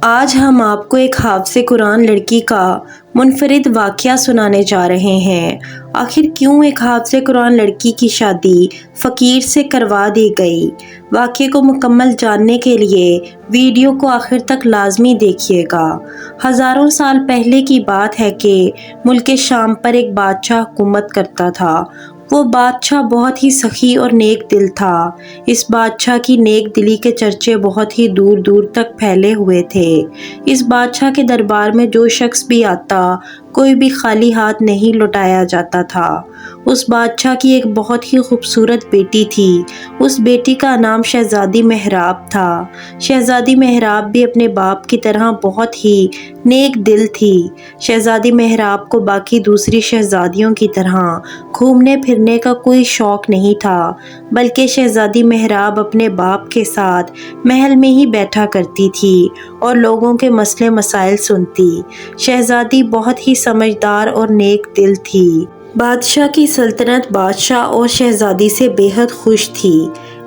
آج ہم آپ کو ایک حافظ قرآن لڑکی کا منفرد واقعہ سنانے جا رہے ہیں۔ آخر کیوں ایک حافظ قرآن لڑکی کی شادی فقیر سے کروا دی گئی؟ واقعے کو مکمل جاننے کے لیے ویڈیو کو آخر تک لازمی دیکھیے گا۔ ہزاروں سال پہلے کی بات ہے کہ ملک شام پر ایک بادشاہ حکومت کرتا تھا۔ وہ بادشاہ بہت ہی سخی اور نیک دل تھا۔ اس بادشاہ کی نیک دلی کے چرچے بہت ہی دور دور تک پھیلے ہوئے تھے۔ اس بادشاہ کے دربار میں جو شخص بھی آتا کوئی بھی خالی ہاتھ نہیں لوٹایا جاتا تھا۔ اس بادشاہ کی ایک بہت ہی خوبصورت بیٹی تھی۔ اس بیٹی کا نام شہزادی محراب تھا۔ شہزادی محراب بھی اپنے باپ کی طرح بہت ہی نیک دل تھی۔ شہزادی محراب کو باقی دوسری شہزادیوں کی طرح گھومنے پھرنے کا کوئی شوق نہیں تھا، بلکہ شہزادی محراب اپنے باپ کے ساتھ محل میں ہی بیٹھا کرتی تھی اور لوگوں کے مسئلے مسائل سنتی۔ شہزادی بہت ہی سمجھدار اور نیک دل تھی۔ بادشاہ کی سلطنت بادشاہ اور شہزادی سے بے حد خوش تھی۔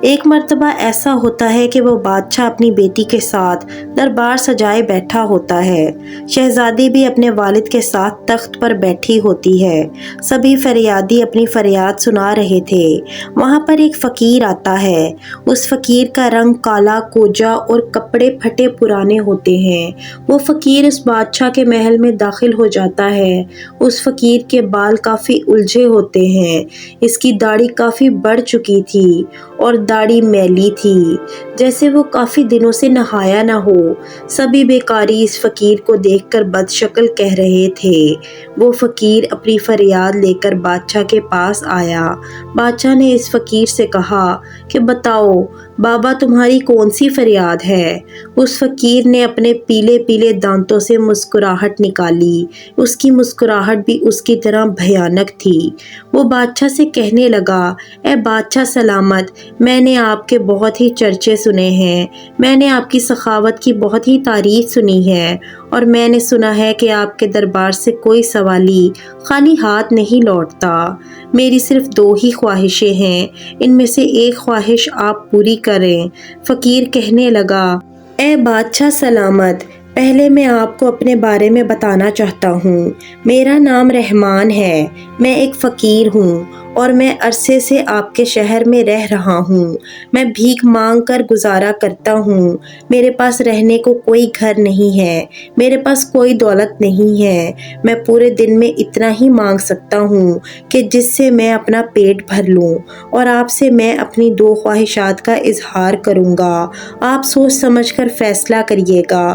ایک مرتبہ ایسا ہوتا ہے کہ وہ بادشاہ اپنی بیٹی کے ساتھ دربار سجائے بیٹھا ہوتا ہے۔ شہزادی بھی اپنے والد کے ساتھ تخت پر بیٹھی ہوتی ہے۔ سبھی فریادی اپنی فریاد سنا رہے تھے۔ وہاں پر ایک فقیر آتا ہے۔ اس فقیر کا رنگ کالا کوجا اور کپڑے پھٹے پرانے ہوتے ہیں۔ وہ فقیر اس بادشاہ کے محل میں داخل ہو جاتا ہے۔ اس فقیر کے بال کافی الجھے ہوتے ہیں۔ اس کی داڑھی کافی بڑھ چکی تھی اور داڑھی میلی تھی، جیسے وہ کافی دنوں سے نہایا نہ ہو۔ سبھی بیکاری اس فقیر کو دیکھ کر بد شکل کہہ رہے تھے۔ وہ فقیر اپنی فریاد لے کر بادشاہ کے پاس آیا۔ بادشاہ نے اس فقیر سے کہا کہ بتاؤ بابا، تمہاری کون سی فریاد ہے؟ اس فقیر نے اپنے پیلے پیلے دانتوں سے مسکراہٹ نکالی۔ اس کی مسکراہٹ بھی اس کی طرح بھیانک تھی۔ وہ بادشاہ سے کہنے لگا، اے بادشاہ سلامت، میں نے آپ کے بہت ہی چرچے سنے ہیں۔ میں نے آپ کی سخاوت کی بہت ہی تعریف سنی ہے، اور میں نے سنا ہے کہ آپ کے دربار سے کوئی سوالی خالی ہاتھ نہیں لوٹتا۔ میری صرف 2 ہی خواہشیں ہیں، ان میں سے ایک خواہش آپ پوری کریں۔ فقیر کہنے لگا، اے بادشاہ سلامت، پہلے میں آپ کو اپنے بارے میں بتانا چاہتا ہوں۔ میرا نام رحمان ہے۔ میں ایک فقیر ہوں اور میں عرصے سے آپ کے شہر میں رہ رہا ہوں۔ میں بھیک مانگ کر گزارا کرتا ہوں۔ میرے پاس رہنے کو کوئی گھر نہیں ہے۔ میرے پاس کوئی دولت نہیں ہے۔ میں پورے دن میں اتنا ہی مانگ سکتا ہوں کہ جس سے میں اپنا پیٹ بھر لوں، اور آپ سے میں اپنی 2 خواہشات کا اظہار کروں گا۔ آپ سوچ سمجھ کر فیصلہ کریے گا۔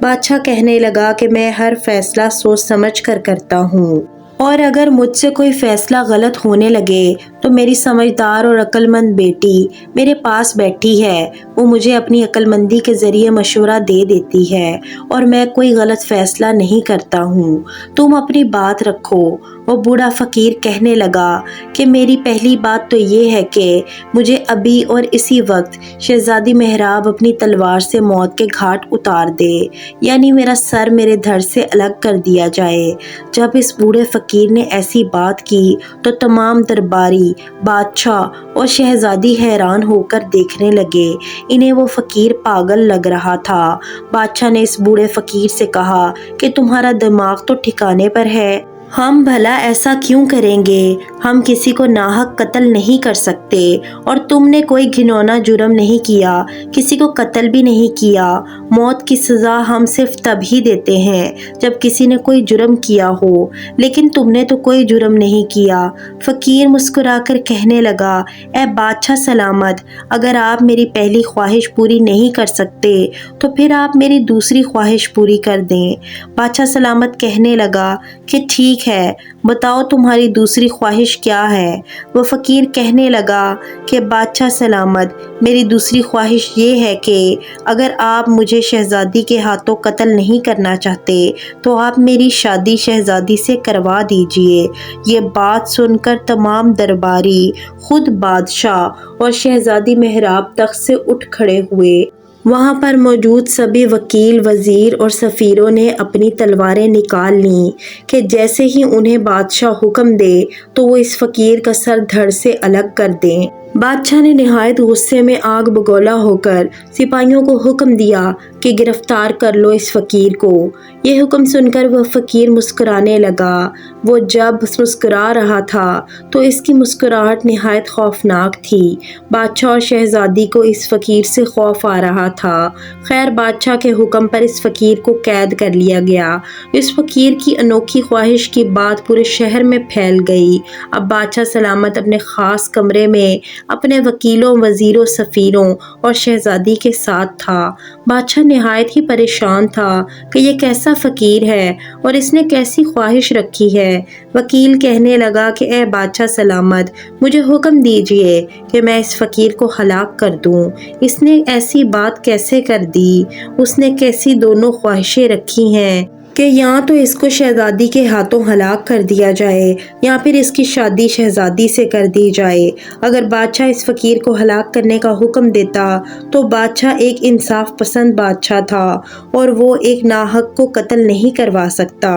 بادشاہ کہنے لگا کہ میں ہر فیصلہ سوچ سمجھ کر کرتا ہوں، اور اگر مجھ سے کوئی فیصلہ غلط ہونے لگے تو میری سمجھدار اور عقل مند بیٹی میرے پاس بیٹھی ہے۔ وہ مجھے اپنی عقل مندی کے ذریعے مشورہ دے دیتی ہے، اور میں کوئی غلط فیصلہ نہیں کرتا ہوں۔ تم اپنی بات رکھو۔ وہ بوڑھا فقیر کہنے لگا کہ میری پہلی بات تو یہ ہے کہ مجھے ابھی اور اسی وقت شہزادی محراب اپنی تلوار سے موت کے گھاٹ اتار دے، یعنی میرا سر میرے دھڑ سے الگ کر دیا جائے۔ جب اس بوڑھے فقیر نے ایسی بات کی تو تمام درباری، بادشاہ اور شہزادی حیران ہو کر دیکھنے لگے۔ انہیں وہ فقیر پاگل لگ رہا تھا۔ بادشاہ نے اس بوڑھے فقیر سے کہا کہ تمہارا دماغ تو ٹھکانے پر ہے؟ ہم بھلا ایسا کیوں کریں گے؟ ہم کسی کو ناحق قتل نہیں کر سکتے، اور تم نے کوئی گھنونا جرم نہیں کیا، کسی کو قتل بھی نہیں کیا۔ موت کی سزا ہم صرف تب ہی دیتے ہیں جب کسی نے کوئی جرم کیا ہو، لیکن تم نے تو کوئی جرم نہیں کیا۔ فقیر مسکرا کر کہنے لگا، اے بادشاہ سلامت، اگر آپ میری پہلی خواہش پوری نہیں کر سکتے تو پھر آپ میری دوسری خواہش پوری کر دیں۔ بادشاہ سلامت کہنے لگا کہ ٹھیک ہے، بتاؤ تمہاری دوسری خواہش کیا ہے؟ وہ فقیر کہنے لگا کہ بادشاہ سلامت، میری دوسری خواہش یہ ہے کہ اگر آپ مجھے شہزادی کے ہاتھوں قتل نہیں کرنا چاہتے تو آپ میری شادی شہزادی سے کروا دیجئے۔ یہ بات سن کر تمام درباری، خود بادشاہ اور شہزادی محراب تخت سے اٹھ کھڑے ہوئے۔ وہاں پر موجود سبھی وکیل، وزیر اور سفیروں نے اپنی تلواریں نکال لیں کہ جیسے ہی انہیں بادشاہ حکم دے تو وہ اس فقیر کا سر دھڑ سے الگ کر دیں۔ بادشاہ نے نہایت غصے میں آگ بگولا ہو کر سپاہیوں کو حکم دیا کہ گرفتار کر لو اس فقیر کو۔ یہ حکم سن کر وہ فقیر مسکرانے لگا۔ وہ جب مسکرا رہا تھا تو اس کی مسکراہٹ نہایت خوفناک تھی۔ بادشاہ اور شہزادی کو اس فقیر سے خوف آ رہا تھا۔ خیر بادشاہ کے حکم پر اس فقیر کو قید کر لیا گیا۔ اس فقیر کی انوکھی خواہش کی بات پورے شہر میں پھیل گئی۔ اب بادشاہ سلامت اپنے خاص کمرے میں اپنے وکیلوں، وزیروں، سفیروں اور شہزادی کے ساتھ تھا۔ بادشاہ نہایت ہی پریشان تھا کہ یہ کیسا فقیر ہے اور اس نے کیسی خواہش رکھی ہے۔ وکیل کہنے لگا کہ اے بادشاہ سلامت، مجھے حکم دیجئے کہ میں اس فقیر کو ہلاک کر دوں۔ اس نے ایسی بات کیسے کر دی؟ اس نے کیسی دونوں خواہشیں رکھی ہیں کہ یا تو اس کو شہزادی کے ہاتھوں ہلاک کر دیا جائے یا پھر اس کی شادی شہزادی سے کر دی جائے۔ اگر بادشاہ اس فقیر کو ہلاک کرنے کا حکم دیتا تو بادشاہ ایک انصاف پسند بادشاہ تھا اور وہ ایک ناحق کو قتل نہیں کروا سکتا۔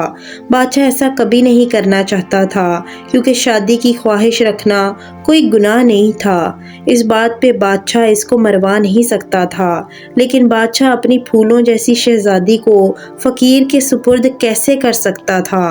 بادشاہ ایسا کبھی نہیں کرنا چاہتا تھا کیونکہ شادی کی خواہش رکھنا کوئی گناہ نہیں تھا۔ اس بات پہ بادشاہ اس کو مروا نہیں سکتا تھا، لیکن بادشاہ اپنی پھولوں جیسی شہزادی کو فقیر کے سپرد کیسے کر سکتا تھا؟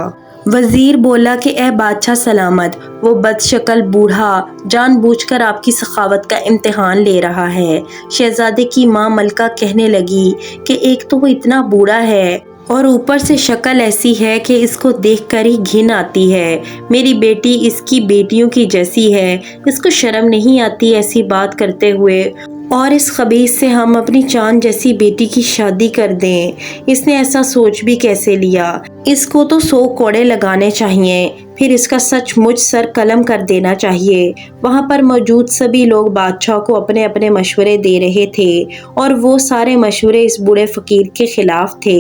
وزیر بولا کہ اے بادشاہ سلامت، وہ بد شکل بوڑھا جان بوجھ کر آپ کی سخاوت کا امتحان لے رہا ہے۔ شہزادے کی ماں ملکہ کہنے لگی کہ ایک تو وہ اتنا بوڑھا ہے اور اوپر سے شکل ایسی ہے کہ اس کو دیکھ کر ہی گھن آتی ہے۔ میری بیٹی اس کی بیٹیوں کی جیسی ہے، اس کو شرم نہیں آتی ایسی بات کرتے ہوئے، اور اس خبیث سے ہم اپنی چاند جیسی بیٹی کی شادی کر دیں۔ اس نے ایسا سوچ بھی کیسے لیا؟ اس کو تو 100 کوڑے لگانے چاہیے، پھر اس کا سچ مچ سر قلم کر دینا چاہیے۔ وہاں پر موجود سبھی لوگ بادشاہ کو اپنے اپنے مشورے دے رہے تھے اور وہ سارے مشورے اس بوڑھے فقیر کے خلاف تھے۔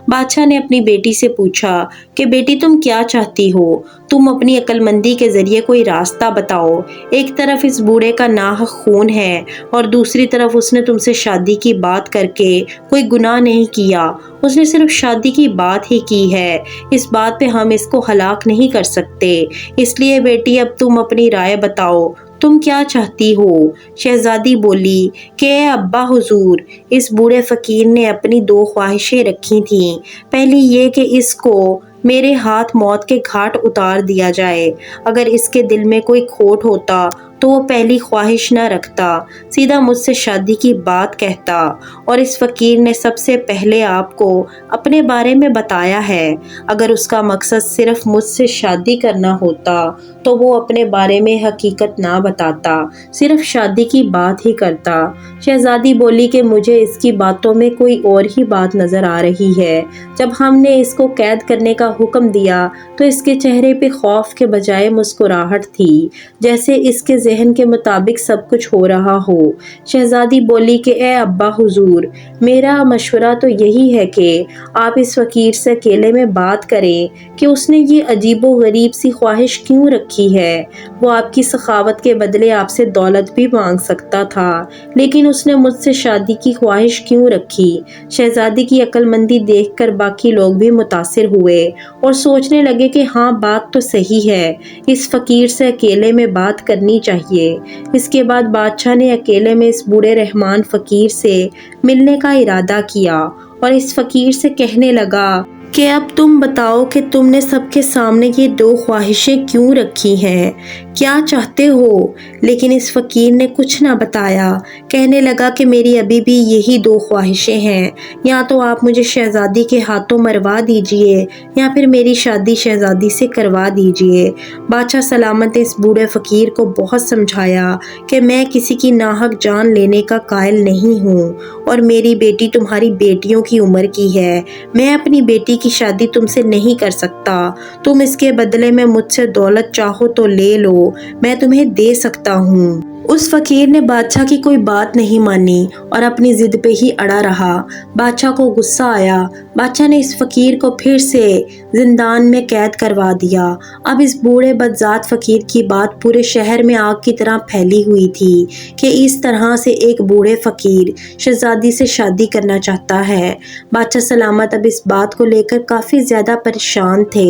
بادشاہ نے اپنی بیٹی سے پوچھا کہ بیٹی تم کیا چاہتی ہو؟ تم اپنی عقل مندی کے ذریعے کوئی راستہ بتاؤ۔ ایک طرف اس بوڑھے کا ناحق خون ہے اور دوسری طرف اس نے تم سے شادی کی بات کر کے کوئی گناہ نہیں کیا، اس نے صرف شادی کی بات ہی کی ہے۔ اس بات پہ ہم اس کو ہلاک نہیں کر سکتے، اس لیے بیٹی اب تم اپنی رائے بتاؤ، تم کیا چاہتی ہو؟ شہزادی بولی کہ اے ابا حضور، اس بوڑھے فقیر نے اپنی 2 خواہشیں رکھی تھیں۔ پہلی یہ کہ اس کو میرے ہاتھ موت کے گھاٹ اتار دیا جائے۔ اگر اس کے دل میں کوئی کھوٹ ہوتا تو وہ پہلی خواہش نہ رکھتا، سیدھا مجھ سے شادی کی بات کہتا، اور اس فقیر نے سب سے پہلے آپ کو اپنے بارے میں بتایا ہے۔ اگر اس کا مقصد صرف مجھ سے شادی کرنا ہوتا تو وہ اپنے بارے میں حقیقت نہ بتاتا، صرف شادی کی بات ہی کرتا۔ شہزادی بولی کہ مجھے اس کی باتوں میں کوئی اور ہی بات نظر آ رہی ہے۔ جب ہم نے اس کو قید کرنے کا حکم دیا تو اس کے چہرے پہ خوف کے بجائے مسکراہٹ تھی، جیسے اس کے ذہن کے مطابق سب کچھ ہو رہا ہو۔ شہزادی بولی کہ اے ابا حضور، میرا مشورہ تو یہی ہے کہ آپ اس فقیر سے اکیلے میں بات کریں کہ اس نے یہ عجیب و غریب سی خواہش کیوں رکھی ہے۔ وہ آپ کی سخاوت کے بدلے آپ سے دولت بھی مانگ سکتا تھا، لیکن اس نے مجھ سے شادی کی خواہش کیوں رکھی؟ شہزادی کی عقل مندی دیکھ کر باقی لوگ بھی متاثر ہوئے اور سوچنے لگے کہ ہاں بات تو صحیح ہے، اس فقیر سے اکیلے میں بات کرنی چاہیے۔ اس کے بعد بادشاہ نے اکیلے میں اس بوڑھے رحمان فقیر سے ملنے کا ارادہ کیا اور اس فقیر سے کہنے لگا کہ اب تم بتاؤ کہ تم نے سب کے سامنے یہ 2 خواہشیں کیوں رکھی ہیں، کیا چاہتے ہو؟ لیکن اس فقیر نے کچھ نہ بتایا، کہنے لگا کہ میری ابھی بھی یہی 2 خواہشیں ہیں، یا تو آپ مجھے شہزادی کے ہاتھوں مروا دیجئے یا پھر میری شادی شہزادی سے کروا دیجئے۔ بادشاہ سلامت نے اس بوڑھے فقیر کو بہت سمجھایا کہ میں کسی کی ناحق جان لینے کا قائل نہیں ہوں اور میری بیٹی تمہاری بیٹیوں کی عمر کی ہے، میں اپنی بیٹی کی شادی تم سے نہیں کر سکتا، تم اس کے بدلے میں مجھ سے دولت چاہو تو لے لو، میں تمہیں دے سکتا ہوں۔ اس فقیر نے بادشاہ کی کوئی بات نہیں مانی اور اپنی ضد پہ ہی اڑا رہا۔ بادشاہ کو غصہ آیا۔ بادشاہ نے اس فقیر کو پھر سے زندان میں قید کروا دیا۔ اب اس بوڑھے بدذات فقیر کی بات پورے شہر میں آگ کی طرح پھیلی ہوئی تھی کہ اس طرح سے ایک بوڑھے فقیر شہزادی سے شادی کرنا چاہتا ہے۔ بادشاہ سلامت اب اس بات کو لے کر کافی زیادہ پریشان تھے۔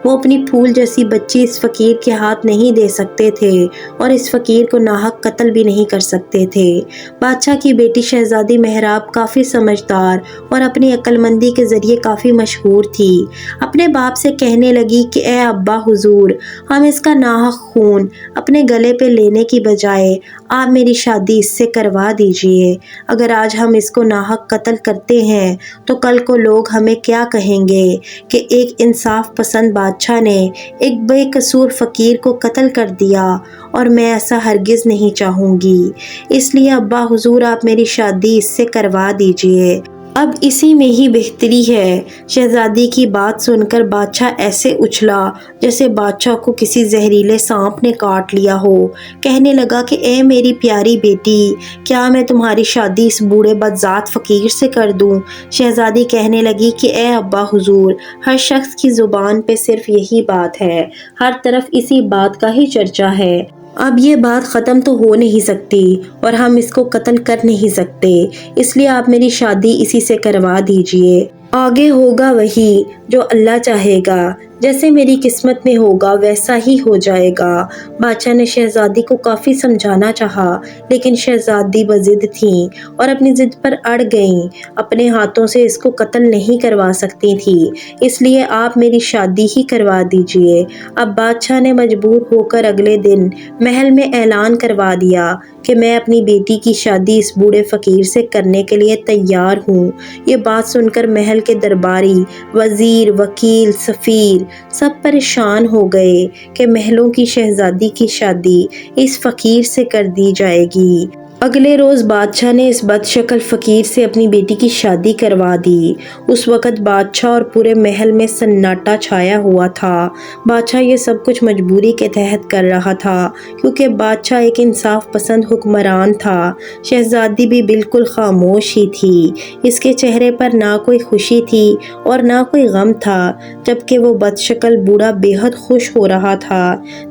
وہ اپنی پھول جیسی بچی اس فقیر کے ہاتھ نہیں دے سکتے تھے اور اس فقیر کو ناحق ناحق قتل بھی نہیں کر سکتے تھے۔ بادشاہ کی بیٹی شہزادی مہراب کافی سمجھدار اور اپنی عقل مندی کے ذریعے کافی مشہور تھی۔ اپنے باپ سے کہنے لگی کہ اے ابا حضور، ہم اس کا ناحق خون اپنے گلے پہ لینے کی بجائے آپ میری شادی اس سے کروا دیجئے۔ اگر آج ہم اس کو ناحق قتل کرتے ہیں تو کل کو لوگ ہمیں کیا کہیں گے کہ ایک انصاف پسند بادشاہ نے ایک بے قصور فقیر کو قتل کر دیا، اور میں ایسا ہرگز نہیں چاہوں گی۔ اس لیے ابا حضور آپ میری شادی اس سے کروا دیجئے، اب اسی میں ہی بہتری ہے۔ شہزادی کی بات سن کر بادشاہ ایسے اچھلا جیسے بادشاہ کو کسی زہریلے سانپ نے کاٹ لیا ہو۔ کہنے لگا کہ اے میری پیاری بیٹی، کیا میں تمہاری شادی اس بوڑھے بدذات فقیر سے کر دوں؟ شہزادی کہنے لگی کہ اے ابا حضور، ہر شخص کی زبان پہ صرف یہی بات ہے، ہر طرف اسی بات کا ہی چرچا ہے۔ اب یہ بات ختم تو ہو نہیں سکتی اور ہم اس کو قتل کر نہیں سکتے، اس لیے آپ میری شادی اسی سے کروا دیجئے۔ آگے ہوگا وہی جو اللہ چاہے گا، جیسے میری قسمت میں ہوگا ویسا ہی ہو جائے گا۔ بادشاہ نے شہزادی کو کافی سمجھانا چاہا، لیکن شہزادی بضد تھیں اور اپنی ضد پر اڑ گئیں۔ اپنے ہاتھوں سے اس کو قتل نہیں کروا سکتی تھی، اس لیے آپ میری شادی ہی کروا دیجئے۔ اب بادشاہ نے مجبور ہو کر اگلے دن محل میں اعلان کروا دیا کہ میں اپنی بیٹی کی شادی اس بوڑھے فقیر سے کرنے کے لیے تیار ہوں۔ یہ بات سن کر محل کے درباری، وزیر، وکیل، سفیر سب پریشان ہو گئے کہ محلوں کی شہزادی کی شادی اس فقیر سے کر دی جائے گی۔ اگلے روز بادشاہ نے اس بد شکل فقیر سے اپنی بیٹی کی شادی کروا دی۔ اس وقت بادشاہ اور پورے محل میں سناٹا چھایا ہوا تھا۔ بادشاہ یہ سب کچھ مجبوری کے تحت کر رہا تھا، کیونکہ بادشاہ ایک انصاف پسند حکمران تھا۔ شہزادی بھی بالکل خاموش ہی تھی، اس کے چہرے پر نہ کوئی خوشی تھی اور نہ کوئی غم تھا، جبکہ وہ بد شکل بوڑھا بے حد خوش ہو رہا تھا۔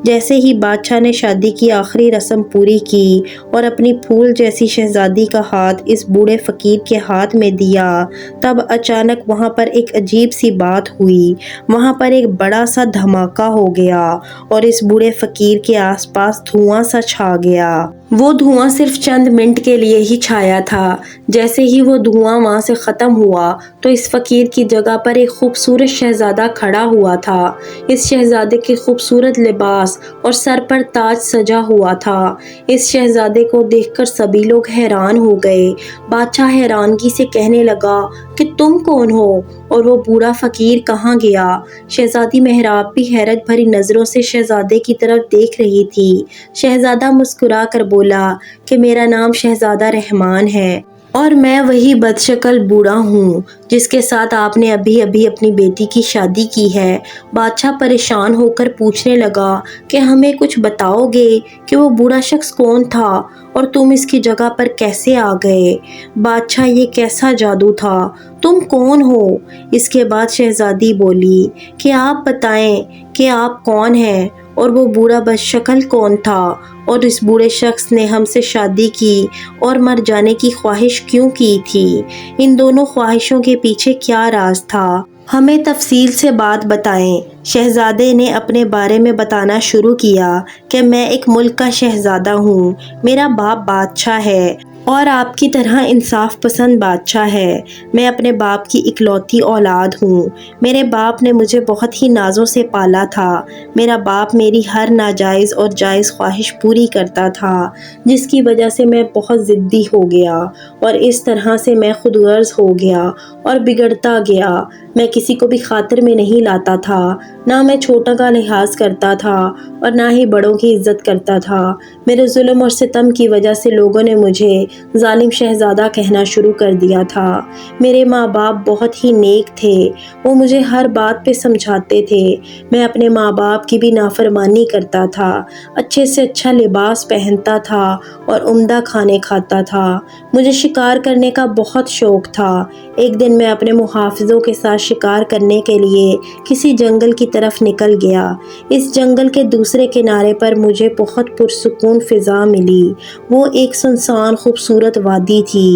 جیسے ہی بادشاہ نے شادی کی آخری رسم پوری کی اور اپنی پھول جیسی شہزادی کا ہاتھ اس بوڑھے فقیر کے ہاتھ میں دیا، تب اچانک وہاں پر ایک عجیب سی بات ہوئی۔ وہاں پر ایک بڑا سا دھماکہ ہو گیا اور اس بوڑھے فقیر کے آس پاس دھواں سا چھا گیا۔ وہ دھواں صرف چند منٹ کے لیے ہی چھایا تھا۔ جیسے ہی وہ دھواں وہاں سے ختم ہوا تو اس فقیر کی جگہ پر ایک خوبصورت شہزادہ کھڑا ہوا تھا۔ اس شہزادے کے خوبصورت لباس اور سر پر تاج سجا ہوا تھا۔ اس شہزادے کو دیکھ کر سبھی لوگ حیران ہو گئے۔ بادشاہ حیرانگی سے کہنے لگا کہ تم کون ہو اور وہ بوڑھا فقیر کہاں گیا؟ شہزادی مہراب بھی حیرت بھری نظروں سے شہزادے کی طرف دیکھ رہی تھی۔ شہزادہ مسکرا کر بولا کہ میرا نام شہزادہ رحمان ہے اور میں وہی بد شکل بوڑھا ہوں جس کے ساتھ آپ نے ابھی ابھی اپنی بیٹی کی شادی کی ہے۔ بادشاہ پریشان ہو کر پوچھنے لگا کہ ہمیں کچھ بتاؤ گے کہ وہ بوڑھا شخص کون تھا اور تم اس کی جگہ پر کیسے آ گئے؟ بادشاہ یہ کیسا جادو تھا؟ تم کون ہو؟ اس کے بعد شہزادی بولی کہ آپ بتائیں کہ آپ کون ہیں اور وہ بوڑھا بد شکل کون تھا، اور اس بوڑھے شخص نے ہم سے شادی کی اور مر جانے کی خواہش کیوں کی تھی؟ ان دونوں خواہشوں کے پیچھے کیا راز تھا؟ ہمیں تفصیل سے بات بتائیں۔ شہزادے نے اپنے بارے میں بتانا شروع کیا کہ میں ایک ملک کا شہزادہ ہوں، میرا باپ بادشاہ ہے اور آپ کی طرح انصاف پسند بادشاہ ہے۔ میں اپنے باپ کی اکلوتی اولاد ہوں۔ میرے باپ نے مجھے بہت ہی نازوں سے پالا تھا۔ میرا باپ میری ہر ناجائز اور جائز خواہش پوری کرتا تھا، جس کی وجہ سے میں بہت ضدی ہو گیا اور اس طرح سے میں خود غرض ہو گیا اور بگڑتا گیا۔ میں کسی کو بھی خاطر میں نہیں لاتا تھا، نہ میں چھوٹا کا لحاظ کرتا تھا اور نہ ہی بڑوں کی عزت کرتا تھا۔ میرے ظلم اور ستم کی وجہ سے لوگوں نے مجھے ظالم شہزادہ کہنا شروع کر دیا تھا۔ میرے ماں باپ بہت ہی نیک تھے، وہ مجھے ہر بات پہ سمجھاتے تھے۔ میں اپنے ماں باپ کی بھی نافرمانی کرتا تھا، اچھے سے اچھا لباس پہنتا تھا اور عمدہ کھانے کھاتا تھا۔ مجھے شکار کرنے کا بہت شوق تھا۔ ایک دن میں اپنے محافظوں کے ساتھ شکار کرنے کے لیے کسی جنگل کی طرف نکل گیا۔ اس جنگل کے دوسرے کنارے پر مجھے بہت پرسکون فضا ملی۔ وہ ایک سنسان خوبصورت وادی تھی۔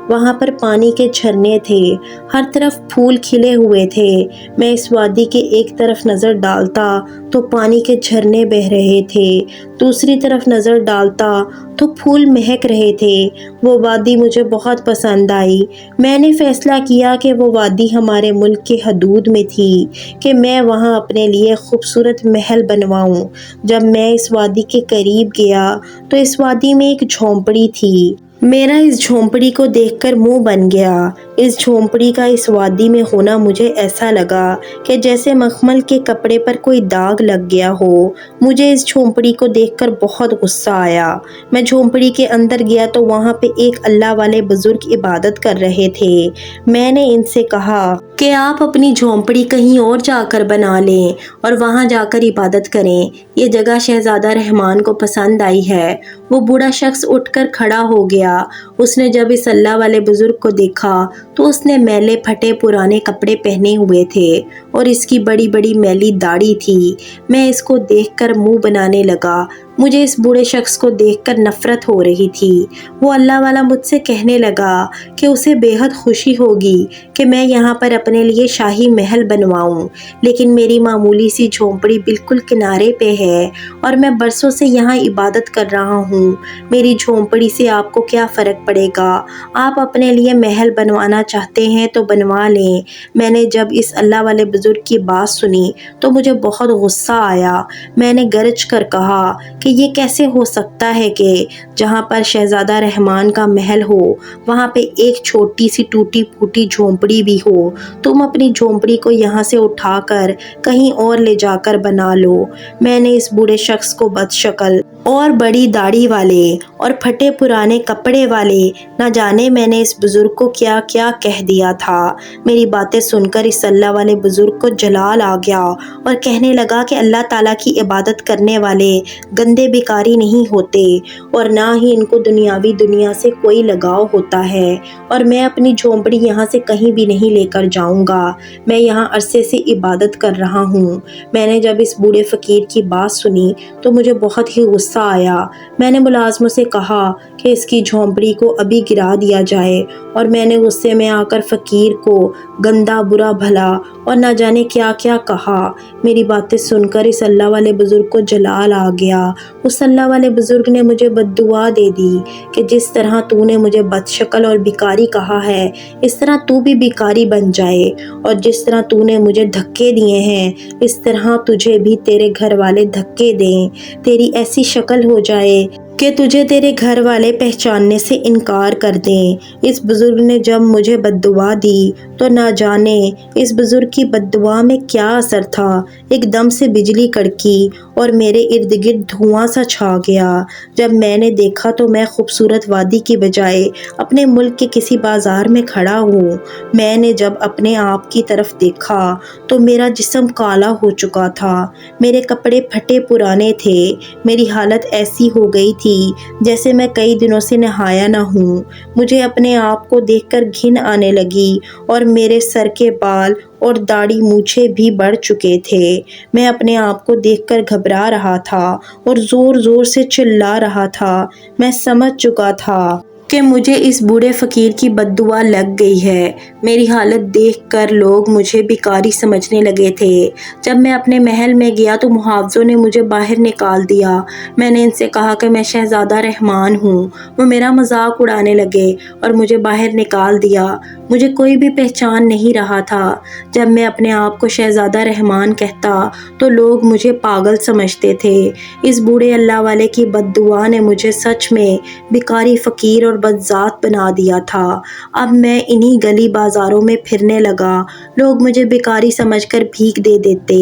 وہاں پر پانی کے جھرنے تھے، ہر طرف پھول کھلے ہوئے تھے۔ میں اس وادی کے ایک طرف نظر ڈالتا تو پانی کے جھرنے بہہ رہے تھے، دوسری طرف نظر ڈالتا تو پھول مہک رہے تھے۔ وہ وادی مجھے بہت پسند آئی۔ میں نے فیصلہ کیا کہ وہ وادی ہمارے ملک کے حدود میں تھی کہ میں وہاں اپنے لیے خوبصورت محل بنواؤں۔ جب میں اس وادی کے قریب گیا تو اس وادی میں ایک جھونپڑی تھی۔ میرا اس جھونپڑی کو دیکھ کر منہ بن گیا۔ اس جھونپڑی کا اس وادی میں ہونا مجھے ایسا لگا کہ جیسے مخمل کے کپڑے پر کوئی داغ لگ گیا ہو۔ مجھے اس جھونپڑی کو دیکھ کر بہت غصہ آیا۔ میں جھونپڑی کے اندر گیا تو وہاں پہ ایک اللہ والے بزرگ عبادت کر رہے تھے۔ میں نے ان سے کہا کہ آپ اپنی جھونپڑی کہیں اور جا کر بنا لیں اور وہاں جا کر عبادت کریں، یہ جگہ شہزادہ رحمان کو پسند آئی ہے۔ وہ بوڑھا شخص اٹھ کر کھڑا ہو گیا۔ اس نے جب اس اللہ والے بزرگ کو دیکھا تو اس نے میلے پھٹے پرانے کپڑے پہنے ہوئے تھے اور اس کی بڑی بڑی میلی داڑھی تھی۔ میں اس کو دیکھ کر منہ بنانے لگا۔ مجھے اس بوڑھے شخص کو دیکھ کر نفرت ہو رہی تھی۔ وہ اللہ والا مجھ سے کہنے لگا کہ اسے بے حد خوشی ہوگی کہ میں یہاں پر اپنے لیے شاہی محل بنواؤں، لیکن میری معمولی سی جھونپڑی بالکل کنارے پہ ہے اور میں برسوں سے یہاں عبادت کر رہا ہوں۔ میری جھونپڑی سے آپ کو کیا فرق پڑے گا؟ آپ اپنے لیے محل بنوانا چاہتے ہیں تو بنوا لیں۔ میں نے جب اس اللہ والے بزرگ کی بات سنی تو مجھے بہت غصہ آیا۔ میں نے گرج کر کہا کہ یہ کیسے ہو سکتا ہے کہ جہاں پر شہزادہ رحمان کا محل ہو وہاں پہ ایک چھوٹی سی ٹوٹی پھوٹی جھونپڑی بھی ہو؟ تم اپنی جھونپڑی کو یہاں سے اٹھا کر کہیں اور لے جا کر بنا لو۔ میں نے اس بوڑھے شخص کو بد شکل اور بڑی داڑھی والے اور پھٹے پرانے کپڑے والے، نہ جانے میں نے اس بزرگ کو کیا کیا کہہ دیا تھا۔ میری باتیں سن کر اس اللہ والے بزرگ کو جلال آ گیا اور کہنے لگا کہ اللہ تعالیٰ کی عبادت کرنے والے گندے بیکاری نہیں ہوتے اور نہ ہی ان کو دنیاوی دنیا سے کوئی لگاؤ ہوتا ہے، اور میں اپنی جھونپڑی یہاں سے کہیں بھی نہیں لے کر جاؤں گا۔ میں یہاں عرصے سے عبادت کر رہا ہوں۔ میں نے جب اس بوڑھے فقیر کی بات سنی تو مجھے بہت ہی غصہ آیا۔ میں نے ملازموں سے کہا کہ اس کی جھونپڑی کو ابھی گرا دیا جائے، اور میں نے غصے میں آ کر فقیر کو گندا برا بھلا اور نہ جانے کیا کیا کہا۔ میری باتیں سن کر اس اللہ والے بزرگ کو جلال آ گیا۔ اس اللہ والے بزرگ نے مجھے بد دعا دے دی کہ جس طرح تو نے مجھے بد شکل اور بیکاری کہا ہے اس طرح تو بھی بیکاری بن جائے، اور جس طرح تو نے مجھے دھکے دیے ہیں اس طرح تجھے بھی تیرے گھر والے دھکے دیں، تیری ایسی شکل ہو جائے کہ تجھے تیرے گھر والے پہچاننے سے انکار کر دیں۔ اس بزرگ نے جب مجھے بد دعا دی تو نہ جانے اس بزرگ کی بد دعا میں کیا اثر تھا، ایک دم سے بجلی کڑکی اور میرے ارد گرد دھواں سا چھا گیا۔ جب میں نے دیکھا تو میں خوبصورت وادی کی بجائے اپنے ملک کے کسی بازار میں کھڑا ہوں۔ میں نے جب اپنے آپ کی طرف دیکھا تو میرا جسم کالا ہو چکا تھا، میرے کپڑے پھٹے پرانے تھے، میری حالت ایسی ہو گئی تھی جیسے میں کئی دنوں سے نہایا نہ ہوں۔ مجھے اپنے آپ کو دیکھ کر گھن آنے لگی اور میرے سر کے بال اور داڑھی مونچھیں بھی بڑھ چکے تھے۔ میں اپنے آپ کو دیکھ کر گھبرا رہا تھا اور زور زور سے چلا رہا تھا۔ میں سمجھ چکا تھا کہ مجھے اس بوڑھے فقیر کی بد دعا لگ گئی ہے۔ میری حالت دیکھ کر لوگ مجھے بیکاری سمجھنے لگے تھے۔ جب میں اپنے محل میں گیا تو محافظوں نے مجھے باہر نکال دیا۔ میں نے ان سے کہا کہ میں شہزادہ رحمان ہوں۔ وہ میرا مذاق اڑانے لگے اور مجھے باہر نکال دیا۔ مجھے کوئی بھی پہچان نہیں رہا تھا۔ جب میں اپنے آپ کو شہزادہ رحمان کہتا تو لوگ مجھے پاگل سمجھتے تھے۔ اس بوڑھے اللہ والے کی بد دعا نے مجھے سچ میں بیکاری فقیر اور بدذات بنا دیا تھا۔ اب میں انہی گلی بازاروں میں پھرنے لگا، لوگ مجھے بیکاری سمجھ کر بھیک دے دیتے۔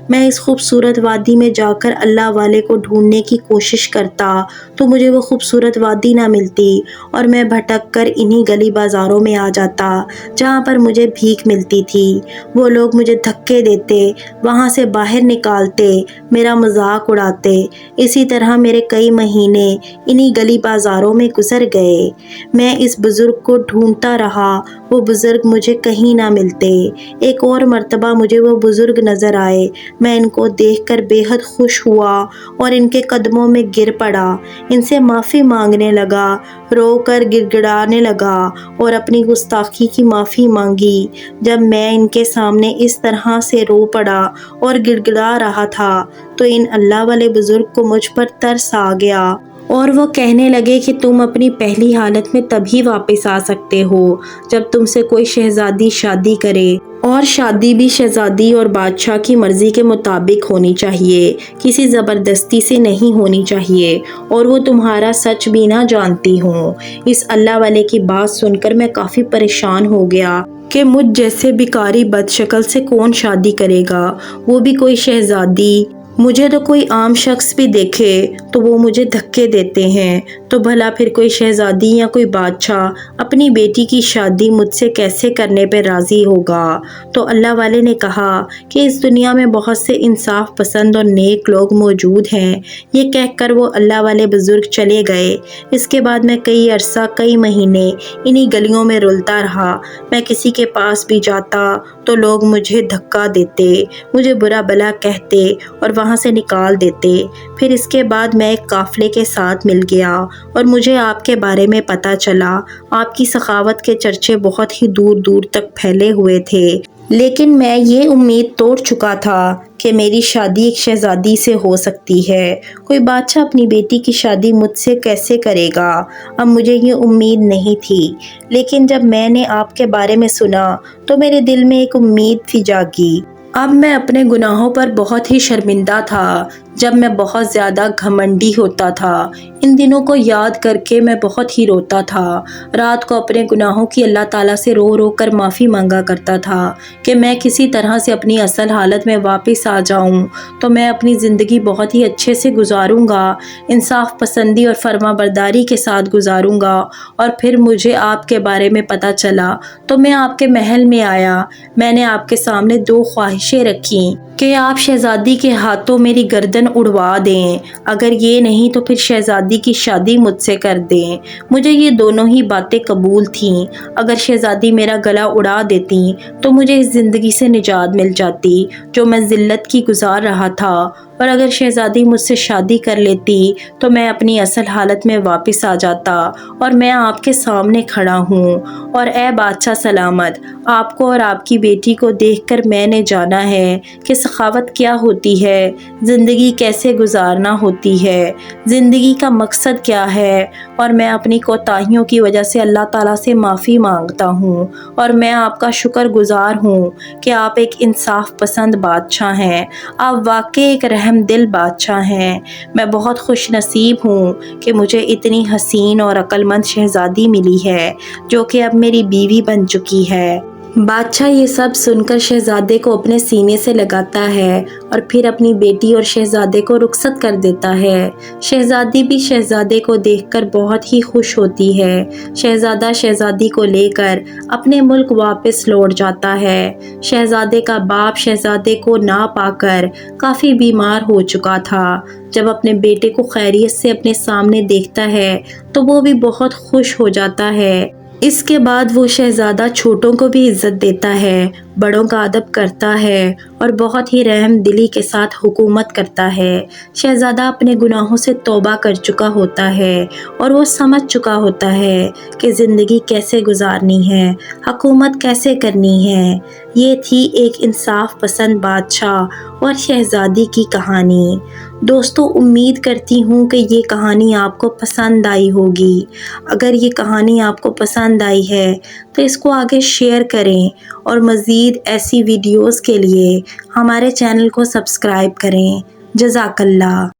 میں اس خوبصورت وادی میں جا کر اللہ والے کو ڈھونڈنے کی کوشش کرتا تو مجھے وہ خوبصورت وادی نہ ملتی، اور میں بھٹک کر انہی گلی بازاروں میں آ جاتا جہاں پر مجھے بھیک ملتی تھی۔ وہ لوگ مجھے دھکے دیتے، وہاں سے باہر نکالتے، میرا مذاق اڑاتے۔ اسی طرح میرے کئی مہینے انہی گلی بازاروں میں گزر گئے۔ میں اس بزرگ کو ڈھونڈتا رہا، وہ بزرگ مجھے کہیں نہ ملتے۔ ایک اور مرتبہ مجھے وہ بزرگ نظر آئے، میں ان کو دیکھ کر بے حد خوش ہوا اور ان کے قدموں میں گر پڑا، ان سے معافی مانگنے لگا، رو کر گڑ گڑانے لگا اور اپنی گستاخی کی معافی مانگی۔ جب میں ان کے سامنے اس طرح سے رو پڑا اور گڑ گڑا رہا تھا تو ان اللہ والے بزرگ کو مجھ پر ترس آ گیا اور وہ کہنے لگے کہ تم اپنی پہلی حالت میں تبھی واپس آ سکتے ہو جب تم سے کوئی شہزادی شادی کرے، اور شادی بھی شہزادی اور بادشاہ کی مرضی کے مطابق ہونی چاہیے، کسی زبردستی سے نہیں ہونی چاہیے، اور وہ تمہارا سچ بھی نہ جانتی ہوں۔ اس اللہ والے کی بات سن کر میں کافی پریشان ہو گیا کہ مجھ جیسے بیکاری بد شکل سے کون شادی کرے گا، وہ بھی کوئی شہزادی۔ مجھے تو کوئی عام شخص بھی دیکھے تو وہ مجھے دھکے دیتے ہیں، تو بھلا پھر کوئی شہزادی یا کوئی بادشاہ اپنی بیٹی کی شادی مجھ سے کیسے کرنے پہ راضی ہوگا؟ تو اللہ والے نے کہا کہ اس دنیا میں بہت سے انصاف پسند اور نیک لوگ موجود ہیں۔ یہ کہہ کر وہ اللہ والے بزرگ چلے گئے۔ اس کے بعد میں کئی عرصہ، کئی مہینے انہی گلیوں میں رلتا رہا۔ میں کسی کے پاس بھی جاتا تو لوگ مجھے دھکا دیتے، مجھے برا بھلا کہتے اور وہاں سے نکال دیتے۔ پھر اس کے بعد میں ایک قافلے کے ساتھ مل گیا اور مجھے آپ کے بارے میں پتہ چلا۔ آپ کی سخاوت کے چرچے بہت ہی دور دور تک پھیلے ہوئے تھے، لیکن میں یہ امید توڑ چکا تھا کہ میری شادی ایک شہزادی سے ہو سکتی ہے۔ کوئی بادشاہ اپنی بیٹی کی شادی مجھ سے کیسے کرے گا؟ اب مجھے یہ امید نہیں تھی، لیکن جب میں نے آپ کے بارے میں سنا تو میرے دل میں ایک امید سی جاگی۔ اب میں اپنے گناہوں پر بہت ہی شرمندہ تھا، جب میں بہت زیادہ گھمنڈی ہوتا تھا۔ ان دنوں کو یاد کر کے میں بہت ہی روتا تھا۔ رات کو اپنے گناہوں کی اللہ تعالیٰ سے رو رو کر معافی مانگا کرتا تھا کہ میں کسی طرح سے اپنی اصل حالت میں واپس آ جاؤں تو میں اپنی زندگی بہت ہی اچھے سے گزاروں گا، انصاف پسندی اور فرما برداری کے ساتھ گزاروں گا۔ اور پھر مجھے آپ کے بارے میں پتہ چلا تو میں آپ کے محل میں آیا۔ میں نے آپ کے سامنے دو خواہشیں رکھیں کہ آپ شہزادی کے ہاتھوں میری گردن اڑوا دیں، اگر یہ نہیں تو پھر شہزادی کی شادی مجھ سے کر دیں۔ مجھے یہ دونوں ہی باتیں قبول تھیں۔ اگر شہزادی میرا گلا اڑا دیتی تو مجھے اس زندگی سے نجات مل جاتی جو میں ذلت کی گزار رہا تھا، اور اگر شہزادی مجھ سے شادی کر لیتی تو میں اپنی اصل حالت میں واپس آ جاتا، اور میں آپ کے سامنے کھڑا ہوں۔ اور اے بادشاہ سلامت، آپ کو اور آپ کی بیٹی کو دیکھ کر میں نے جانا ہے کہ سخاوت کیا ہوتی ہے، زندگی کیسے گزارنا ہوتی ہے، زندگی کا مقصد کیا ہے، اور میں اپنی کوتاہیوں کی وجہ سے اللہ تعالیٰ سے معافی مانگتا ہوں، اور میں آپ کا شکر گزار ہوں کہ آپ ایک انصاف پسند بادشاہ ہیں، آپ واقعی ایک رحم دل بادشاہ ہیں۔ میں بہت خوش نصیب ہوں کہ مجھے اتنی حسین اور عقل مند شہزادی ملی ہے جو کہ اب میری بیوی بن چکی ہے۔ بادشاہ یہ سب سن کر شہزادے کو اپنے سینے سے لگاتا ہے اور پھر اپنی بیٹی اور شہزادے کو رخصت کر دیتا ہے۔ شہزادی بھی شہزادے کو دیکھ کر بہت ہی خوش ہوتی ہے۔ شہزادہ شہزادی کو لے کر اپنے ملک واپس لوٹ جاتا ہے۔ شہزادے کا باپ شہزادے کو نہ پا کر کافی بیمار ہو چکا تھا۔ جب اپنے بیٹے کو خیریت سے اپنے سامنے دیکھتا ہے تو وہ بھی بہت خوش ہو جاتا ہے۔ اس کے بعد وہ شہزادہ چھوٹوں کو بھی عزت دیتا ہے، بڑوں کا ادب کرتا ہے اور بہت ہی رحم دلی کے ساتھ حکومت کرتا ہے۔ شہزادہ اپنے گناہوں سے توبہ کر چکا ہوتا ہے اور وہ سمجھ چکا ہوتا ہے کہ زندگی کیسے گزارنی ہے، حکومت کیسے کرنی ہے۔ یہ تھی ایک انصاف پسند بادشاہ اور شہزادی کی کہانی۔ دوستو، امید کرتی ہوں کہ یہ کہانی آپ کو پسند آئی ہوگی۔ اگر یہ کہانی آپ کو پسند آئی ہے تو اس کو آگے شیئر کریں، اور مزید ایسی ویڈیوز کے لیے ہمارے چینل کو سبسکرائب کریں۔ جزاک اللہ۔